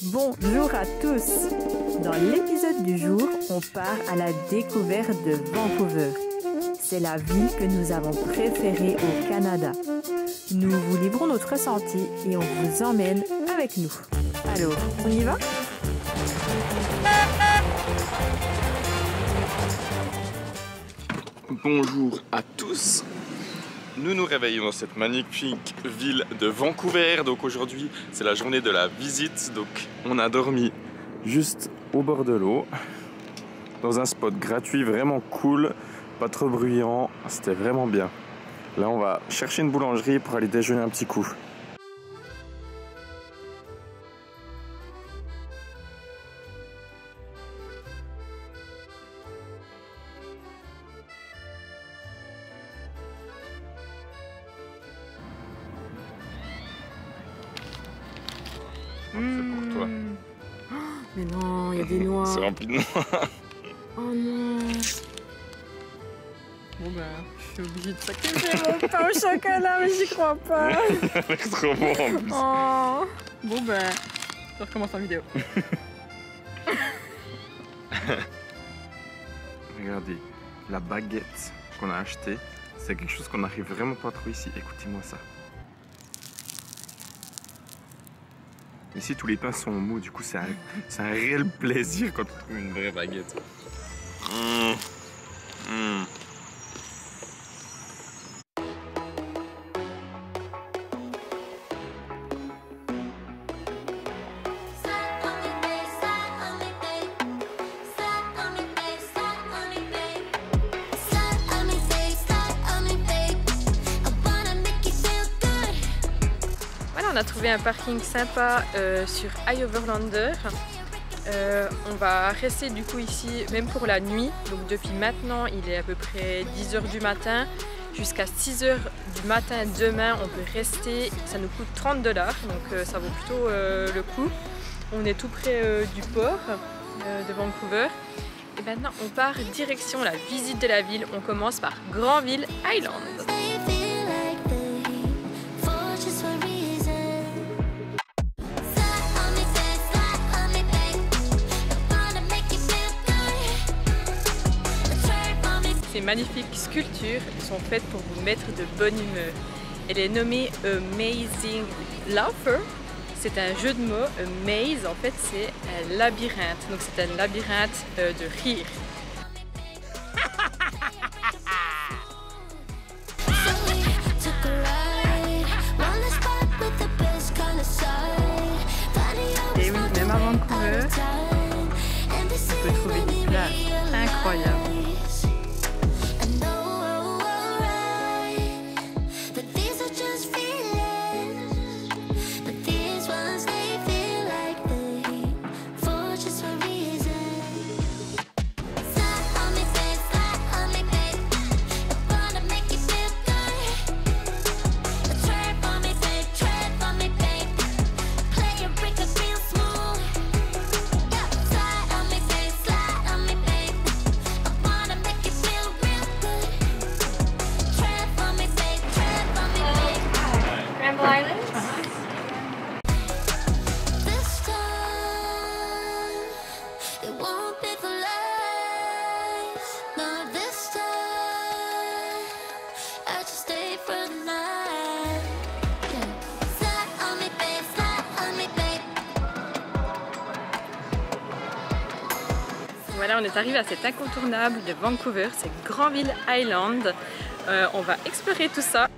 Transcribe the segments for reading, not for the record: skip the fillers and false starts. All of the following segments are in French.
Bonjour à tous. Dans l'épisode du jour, on part à la découverte de Vancouver. C'est la ville que nous avons préférée au Canada. Nous vous livrons notre ressenti et on vous emmène avec nous. Alors, on y va ? Bonjour à tous. Nous nous réveillons dans cette magnifique ville de Vancouver. Donc aujourd'hui, c'est la journée de la visite. Donc on a dormi juste au bord de l'eau, dans un spot gratuit, vraiment cool, pas trop bruyant. C'était vraiment bien. Là, on va chercher une boulangerie pour aller déjeuner un petit coup. C'est pour toi. Mais non, il y a des noix. C'est rempli de noix. Oh non. Bon ben, je suis obligée de sacrifier mon pain au chocolat, mais j'y crois pas. Il a l'air trop bon en plus. Oh. Bon ben, je recommence la vidéo. Regardez, la baguette qu'on a achetée, c'est quelque chose qu'on n'arrive vraiment pas à trouver ici. Écoutez-moi ça. Ici, tous les pains sont mous, du coup, c'est un réel plaisir quand on trouve une vraie baguette. On a trouvé un parking sympa sur iOverlander. On va rester du coup ici même pour la nuit. Donc depuis maintenant, il est à peu près 10 h du matin jusqu'à 6 h du matin demain. On peut rester, ça nous coûte 30 $, donc ça vaut plutôt le coup. On est tout près du port de Vancouver. Et maintenant, on part direction la visite de la ville. On commence par Granville Island. Ces magnifiques sculptures sont faites pour vous mettre de bonne humeur. Elle est nommée Amazing Laughter. C'est un jeu de mots. A maze, en fait, c'est un labyrinthe. Donc c'est un labyrinthe de rire. Et oui, même à Vancouver, on peut trouver des plages incroyables. Voilà, on est arrivé à cet incontournable de Vancouver, c'est Granville Island. On va explorer tout ça.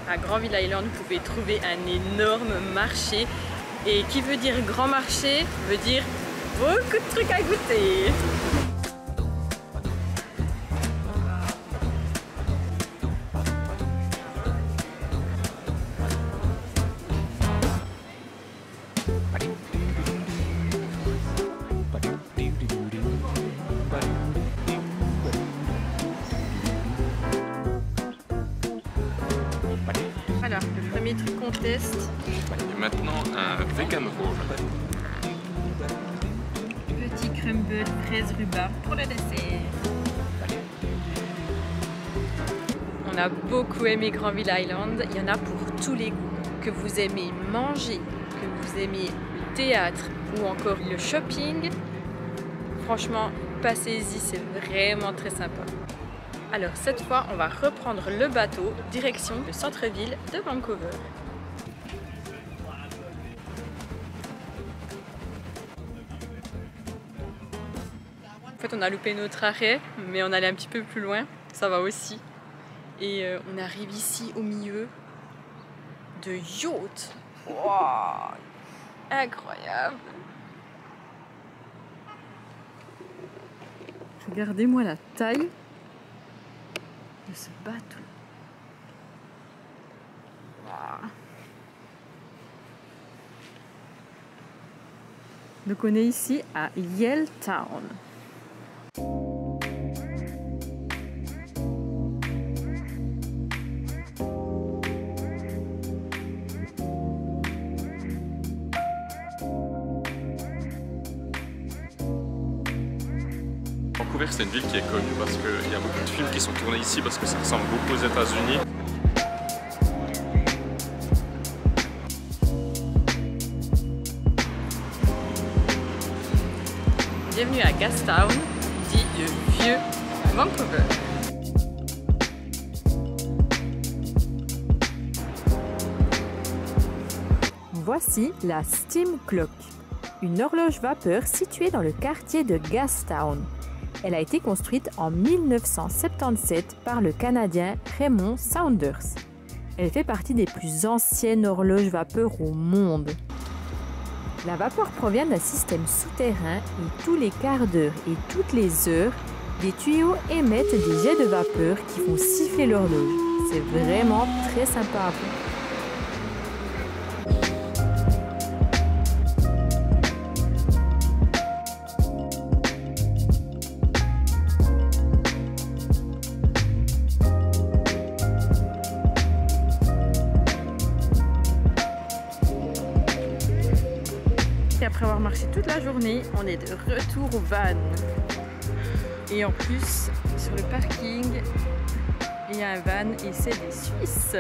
À Granville Island, vous pouvez trouver un énorme marché. Et qui veut dire grand marché, veut dire beaucoup de trucs à goûter. Alors, le premier truc qu'on teste. Et maintenant, un vegan roll. Petit crumble fraise rhubarbe pour le dessert. On On a beaucoup aimé Granville Island. Il y en a pour tous les goûts. Que vous aimez manger, que vous aimez le théâtre ou encore le shopping, franchement, passez-y, c'est vraiment très sympa. Alors cette fois, on va reprendre le bateau direction le centre-ville de Vancouver. En fait, on a loupé notre arrêt, mais on allait un petit peu plus loin, ça va aussi. Et on arrive ici au milieu de yachts. Wow, incroyable! Regardez-moi la taille de ce bateau. Wow. Donc on est ici à Yale Town. Vancouver, c'est une ville qui est connue parce qu'il y a beaucoup de films qui sont tournés ici parce que ça ressemble beaucoup aux États-Unis. Bienvenue à Gastown, dit le vieux Vancouver. Voici la Steam Clock, une horloge vapeur située dans le quartier de Gastown. Elle a été construite en 1977 par le Canadien Raymond Saunders. Elle fait partie des plus anciennes horloges vapeur au monde. La vapeur provient d'un système souterrain et tous les quarts d'heure et toutes les heures, des tuyaux émettent des jets de vapeur qui font siffler l'horloge. C'est vraiment très sympa à voir. Après avoir marché toute la journée, on est de retour au van. Et en plus, sur le parking, il y a un van et c'est des Suisses.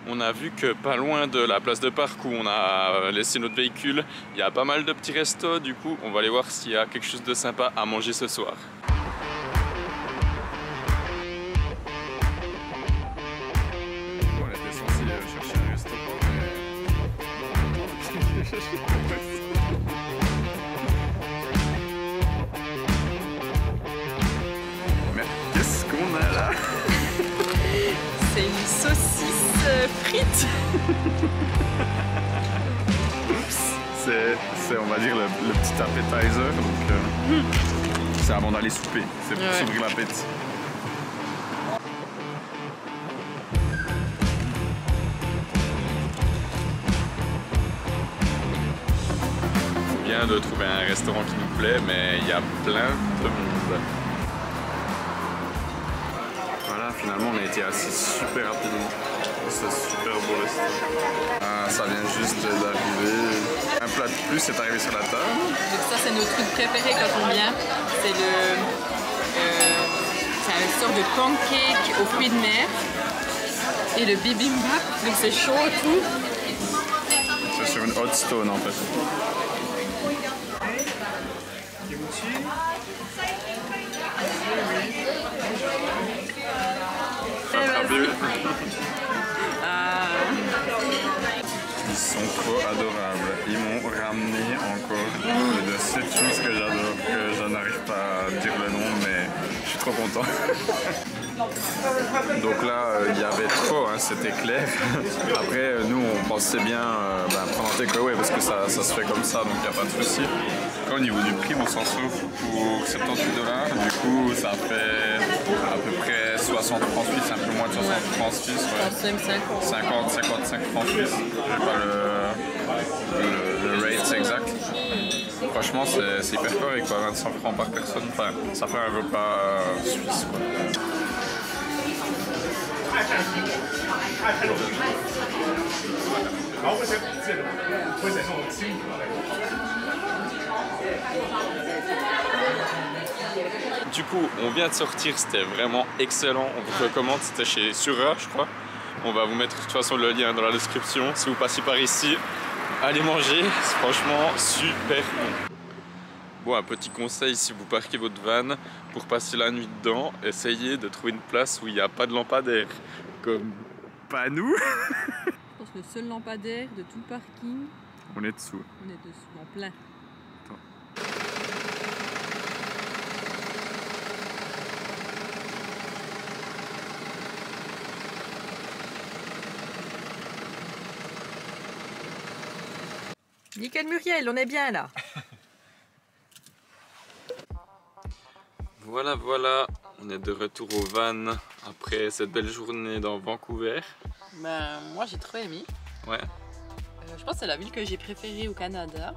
On a vu que pas loin de la place de parc où on a laissé notre véhicule, il y a pas mal de petits restos. Du coup, on va aller voir s'il y a quelque chose de sympa à manger ce soir. On était censé chercher un restaurant, mais qu'est-ce qu'on a là? C'est une saucisse frite. C'est on va dire le petit appetizer, donc c'est avant d'aller souper, c'est pour s'ouvrir l'appétit. De trouver un restaurant qui nous plaît, mais il y a plein de monde. Voilà, finalement on a été assis super rapidement. C'est super beau restaurant. Ça vient juste d'arriver. Un plat de plus est arrivé sur la table. Donc ça c'est notre truc préféré quand on vient. C'est une sorte de pancake aux fruits de mer. Et le bibimbap, donc c'est chaud et tout. C'est sur une hot stone en fait. Ils sont trop adorables. Ils m'ont ramené encore de cette chose que j'adore, que je n'arrive pas à dire le nom, mais je suis trop content. Donc là, il y avait trop, hein, c'était clair. Après, nous, on pensait bien prendre un takeaway parce que ça se fait comme ça, donc il n'y a pas de souci. Au niveau du prix, on s'en sauve pour 78$. Du coup, ça fait à peu près 60 francs suisses, un peu moins de 60 francs suisses. Ouais. 50-55 francs suisses. Je n'ai pas le rate exact. Franchement, c'est hyper correct, quoi. 25 francs par personne. Enfin, ça fait un repas suisse, quoi. Du coup, on vient de sortir, c'était vraiment excellent. On vous recommande, c'était chez Sura, je crois. On va vous mettre de toute façon le lien dans la description. Si vous passez par ici, allez manger, c'est franchement super bon. Bon, un petit conseil, si vous parquez votre van pour passer la nuit dedans, essayez de trouver une place où il n'y a pas de lampadaire. Comme pas nous. Je pense que le seul lampadaire de tout le parking, on est dessous. On est dessous, en plein. Attends. Nickel Muriel, on est bien là. Voilà, voilà, on est de retour au van après cette belle journée dans Vancouver. Ben, moi j'ai trop aimé. Ouais. Je pense que c'est la ville que j'ai préférée au Canada.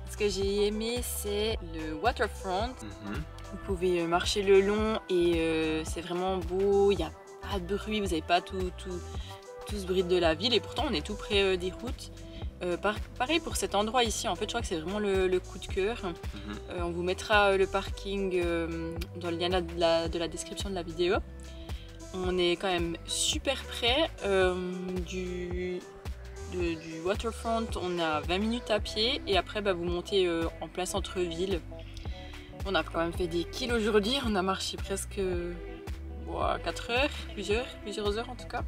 Ce que j'ai aimé, c'est le waterfront. Vous pouvez marcher le long et c'est vraiment beau, il n'y a pas de bruit, vous n'avez pas tout ce bruit de la ville et pourtant on est tout près des routes. Pareil pour cet endroit ici, en fait je crois que c'est vraiment le coup de cœur. On vous mettra le parking dans le lien de la description de la vidéo. On est quand même super près du waterfront, on a 20 minutes à pied et après vous montez en plein centre-ville. On a quand même fait des kills aujourd'hui, on a marché presque 4 heures, plusieurs heures en tout cas.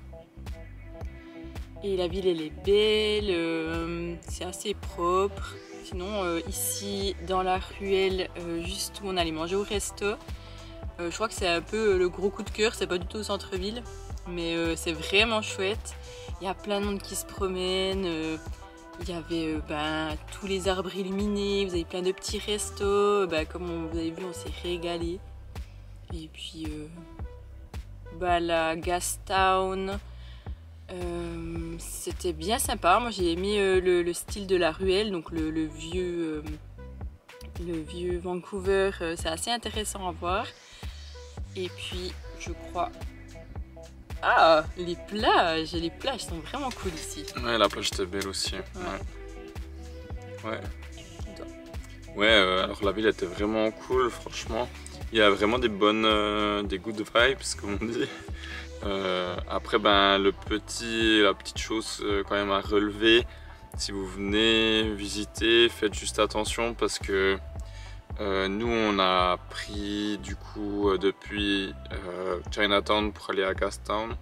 Et la ville elle est belle, c'est assez propre. Sinon ici dans la ruelle, juste où on allait manger au resto, je crois que c'est un peu le gros coup de cœur, c'est pas du tout au centre-ville, mais c'est vraiment chouette. Il y a plein de monde qui se promène, il y avait tous les arbres illuminés, vous avez plein de petits restos, comme vous avez vu on s'est régalé. Et puis la Gastown, c'était bien sympa, moi j'ai aimé le style de la ruelle, donc le vieux Vancouver, c'est assez intéressant à voir. Et puis je crois... Ah, les plages sont vraiment cool ici. Ouais, la plage était belle aussi. Ouais, alors la ville était vraiment cool, franchement. Il y a vraiment des good vibes, comme on dit. Après, la petite chose quand même à relever, si vous venez visiter, faites juste attention parce que nous on a pris du coup depuis Chinatown pour aller à Gastown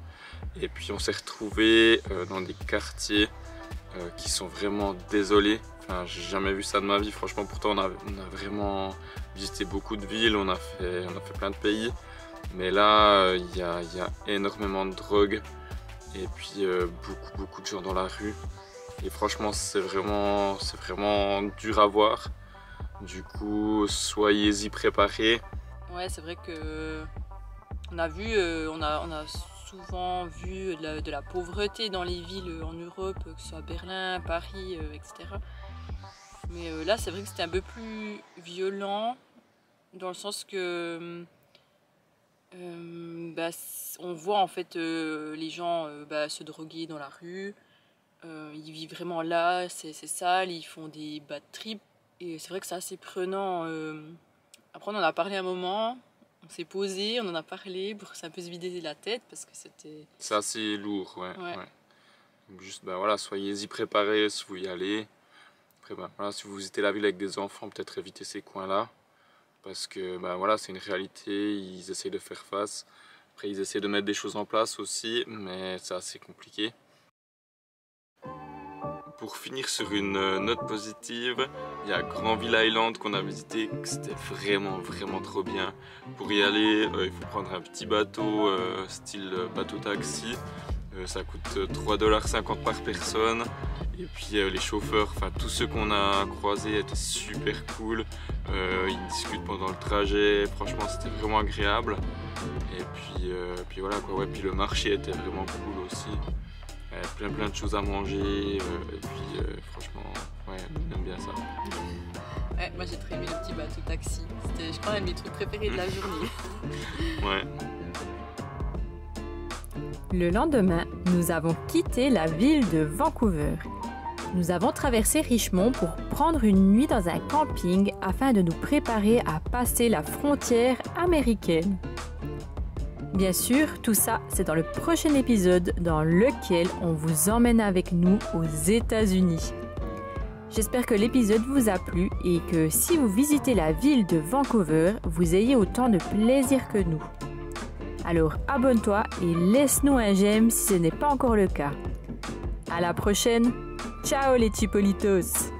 et puis on s'est retrouvé dans des quartiers qui sont vraiment désolés. Enfin, j'ai jamais vu ça de ma vie, franchement. Pourtant on a vraiment visité beaucoup de villes, on a fait plein de pays, mais là il y a énormément de drogue et puis beaucoup de gens dans la rue et franchement c'est vraiment dur à voir. Du coup, soyez-y préparés. Ouais, c'est vrai que on a souvent vu de la pauvreté dans les villes en Europe, que ce soit Berlin, Paris, etc. Mais là, c'est vrai que c'était un peu plus violent, dans le sens que on voit en fait les gens se droguer dans la rue. Ils vivent vraiment là, c'est sale, ils font des bad trips. Et c'est vrai que c'est assez prenant. Après on en a parlé un moment, on s'est posé, on en a parlé pour un peu se vider la tête parce que c'était... C'est assez lourd, ouais. Donc juste soyez-y préparés si vous y allez. Après si vous visitez la ville avec des enfants, peut-être éviter ces coins-là. Parce que c'est une réalité, ils essayent de faire face. Après ils essayent de mettre des choses en place aussi, mais c'est assez compliqué. Pour finir sur une note positive, il y a Granville Island qu'on a visité, c'était vraiment trop bien. Pour y aller, il faut prendre un petit bateau, style bateau taxi. Ça coûte 3,50 $ par personne. Et puis les chauffeurs, tous ceux qu'on a croisés étaient super cool. Ils discutent pendant le trajet, franchement c'était vraiment agréable. Et puis voilà quoi, puis le marché était vraiment cool aussi. Plein de choses à manger, et puis franchement, j'aime bien ça. Ouais, moi j'ai très aimé le petit bateau taxi, c'était je crois un de mes trucs préférés de la journée. Ouais. Le lendemain, nous avons quitté la ville de Vancouver. Nous avons traversé Richmond pour prendre prendre une nuit dans un camping afin de nous préparer à passer la frontière américaine. Bien sûr, tout ça, c'est dans le prochain épisode dans lequel on vous emmène avec nous aux États-Unis. J'espère que l'épisode vous a plu et que si vous visitez la ville de Vancouver, vous ayez autant de plaisir que nous. Alors abonne-toi et laisse-nous un j'aime si ce n'est pas encore le cas. À la prochaine. Ciao les Chipolitos!